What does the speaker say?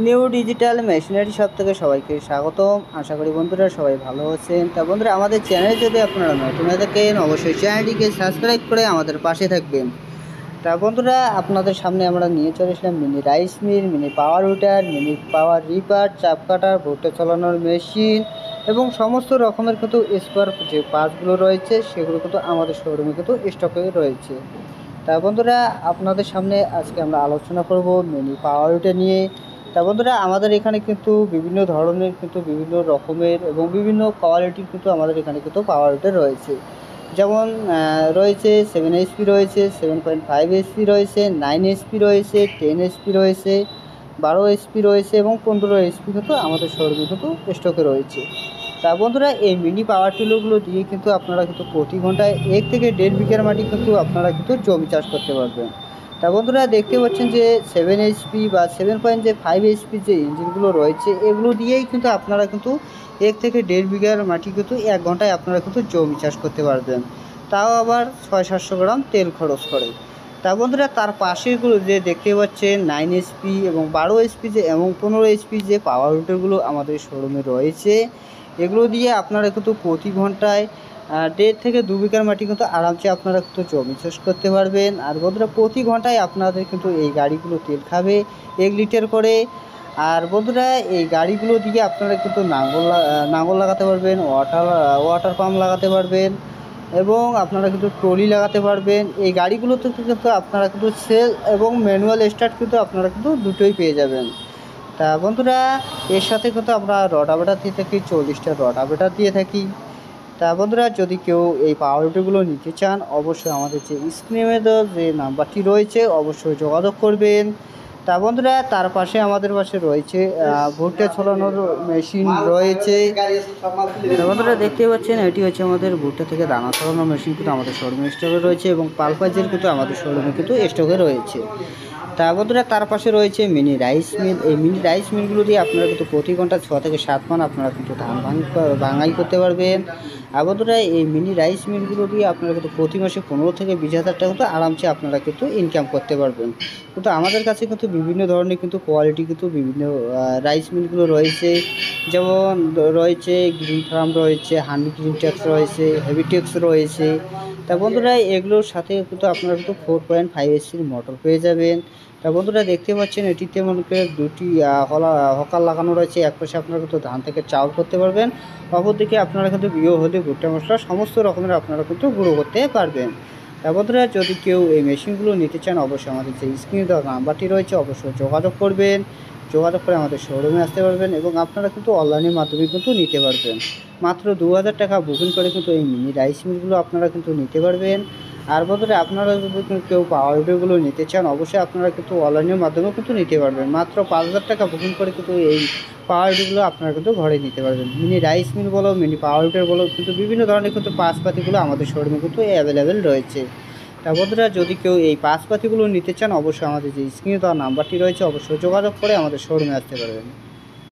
New digital machinery shop থেকে সবাইকে স্বাগতম। আশা করি বন্ধুরা সবাই ভালো আছেন। তা বন্ধুরা, আমাদের চ্যানেলে যদি আপনারা নতুন হয়ে থাকেন অবশ্যই চ্যানেলটিকে সাবস্ক্রাইব করে আমাদের পাশে থাকবেন। তা বন্ধুরা, আপনাদের সামনে আমরা নিয়ে চলে এসলাম mini rice mill, mini power router, mini power reaper, chaff cutter, ভুট্টা চালানোর মেশিন এবং সমস্ত রকমের কিন্তু স্পেয়ার যে পার্টসগুলো রয়েছে সেগুলো কিন্তু আমাদের শোরুমে কিন্তু স্টকে রয়েছে। তা বন্ধুরা, আপনাদের সামনে আজকে আমরা আলোচনা করব মিনি পাওয়ার রুটার নিয়ে। তা বন্ধুরা, আমাদের এখানে কিন্তু বিভিন্ন ধরনের কিন্তু বিভিন্ন রকমের এবং বিভিন্ন কোয়ালিটির কিন্তু আমাদের এখানে কিন্তু পাওয়ার রুটার রয়েছে। যেমন রয়েছে 7 HP রয়েছে, 7.5 HP রয়েছে, 9 HP রয়েছে, 10 HP রয়েছে, 12 HP রয়েছে এবং 15 HP কিন্তু আমাদের শোরুমে কিন্তু স্টকে রয়েছে। তা বন্ধুরা, এই মিনি পাওয়ার টিলারগুলো দিয়ে কিন্তু আপনারা কিন্তু প্রতি ঘন্টায় 1 থেকে 1.5 বিঘার মাটি কিন্তু আপনারা কিন্তু জমি চাষ করতে পারবেন। তা বন্ধুরা, দেখতে পাচ্ছেন যে 7 HP বা 7.5 HP যে ইঞ্জিনগুলো রয়েছে এগুলো দিয়েই কিন্তু আপনারা কিন্তু 1 থেকে 1.5 বিঘার মাটি কিন্তু 1 ঘন্টায় আপনারা কিন্তু জমি চাষ করতে পারবেন, তাও আবার 600-700 গ্রাম তেল খরচ করে। তা বন্ধুরা, তার পাশেগুলো যে দেখতে পাচ্ছেন 9 HP এবং 12 HP যে এবং 15 HP যে পাওয়ার রুটারগুলো আমাদের শোরুমে রয়েছে, এগুলো দিয়ে আপনারা কিন্তু প্রতি ঘন্টায় 1.5 থেকে 2 বিঘার মাটি কিন্তু আরামসে আপনারা কিন্তু জমি চাষ করতে পারবেন। আর বন্ধুরা, প্রতি ঘন্টায় আপনাদের কিন্তু এই গাড়িগুলো তেল খাবে 1 লিটার করে। আর বন্ধুরা, এই গাড়িগুলো দিয়ে আপনারা কিন্তু নাঙ্গল লাগাতে পারবেন, ওয়াটার পাম্প লাগাতে পারবেন এবং আপনারা কিন্তু ট্রলি লাগাতে পারবেন। এই গাড়িগুলোতে কিন্তু আপনারা কিন্তু সেল এবং ম্যানুয়াল স্টার্ট কিন্তু আপনারা কিন্তু দুটোই পেয়ে যাবেন। তা বন্ধুরা, এর সাথে কিন্তু আমরা রটাভেটার দিয়ে থাকি, 40টা রটাভেটার দিয়ে থাকি। তা বন্ধুরা, যদি কেউ এই পাওয়ার রুটারগুলো নিতে চান অবশ্যই আমাদের যে স্ক্রিনে দেওয়া যে নাম্বারটি রয়েছে অবশ্যই যোগাযোগ করবেন। তা বন্ধুরা, তার পাশে আমাদের পাশে রয়েছে ভুট্টা ছড়ানোর মেশিন রয়েছে। তা বন্ধুরা, দেখতে পাচ্ছেন এটি হচ্ছে আমাদের ভুট্টা থেকে দানা ছড়ানোর মেশিন কিন্তু আমাদের শোরুমে স্টকে রয়েছে এবং পালপাজের কিন্তু আমাদের শোরুমে কিন্তু স্টকে রয়েছে। তা বন্ধুরা, তার পাশে রয়েছে মিনি রাইস মিল। এই মিনি রাইস মিলগুলো দিয়ে আপনারা কিন্তু প্রতি ঘন্টা 6 থেকে 7 মান আপনারা কিন্তু ধান ভাঙাই করতে পারবেন। আর বন্ধুরা, এই মিনি রাইস মিলগুলো দিয়ে আপনারা কিন্তু প্রতি মাসে 15 থেকে 20,000 টাকা কিন্তু আরামসে আপনারা কিন্তু ইনকাম করতে পারবেন। কিন্তু আমাদের কাছে কিন্তু বিভিন্ন ধরনের কিন্তু কোয়ালিটি কিন্তু বিভিন্ন রাইস মিলগুলো রয়েছে। যেমন রয়েছে গ্রিন ফার্ম রয়েছে, হানি গ্রিন টেক্স রয়েছে, হেভিটেক্স রয়েছে। তা বন্ধুরা, এগুলোর সাথে কিন্তু আপনারা কিন্তু 4.5 HP মোটর পেয়ে যাবেন। তা বন্ধুরা, দেখতে পাচ্ছেন এটিতে মনে করে দুটি হকার লাগানো রয়েছে। এক পাশে আপনারা কিন্তু ধান থেকে চাউল করতে পারবেন, অপরদিকে আপনারা কিন্তু বিয়ে হলে ভুট্টা মশলা সমস্ত রকমের আপনারা কিন্তু গুঁড়ো করতে পারবেন। তা বন্ধুরা, যদি কেউ এই মেশিনগুলো নিতে চান অবশ্যই আমাদের যে স্ক্রিনে দেওয়া নাম্বারটি রয়েছে অবশ্যই যোগাযোগ করবেন। যোগাযোগ করে আমাদের শোরুমে আসতে পারবেন এবং আপনারা কিন্তু অনলাইনের মাধ্যমে কিন্তু নিতে পারবেন। মাত্র 2,000 টাকা বুকিং করে কিন্তু এই মিনি রাইস মিলগুলো আপনারা কিন্তু নিতে পারবেন। আর বন্ধুরা, আপনারা যদি কেউ পাওয়ার রুটারগুলো নিতে চান অবশ্যই আপনারা কিন্তু অনলাইনের মাধ্যমেও কিন্তু নিতে পারবেন। মাত্র 5,000 টাকা বুকিং করে কিন্তু এই পাওয়ার রুটারগুলো আপনারা কিন্তু ঘরে নিতে পারবেন। মিনি রাইস মিল বলো, মিনি পাওয়ার রুটার বলো, কিন্তু বিভিন্ন ধরনের কিন্তু পাসপাতিগুলো আমাদের শোরুমে কিন্তু অ্যাভেলেবেল রয়েছে। তা বন্ধুরা, যদি কেউ এই পাসপাতিগুলো নিতে চান অবশ্যই আমাদের যে স্ক্রিনে দেওয়া নাম্বারটি রয়েছে অবশ্যই যোগাযোগ করে আমাদের শোরুমে আসতে পারবেন।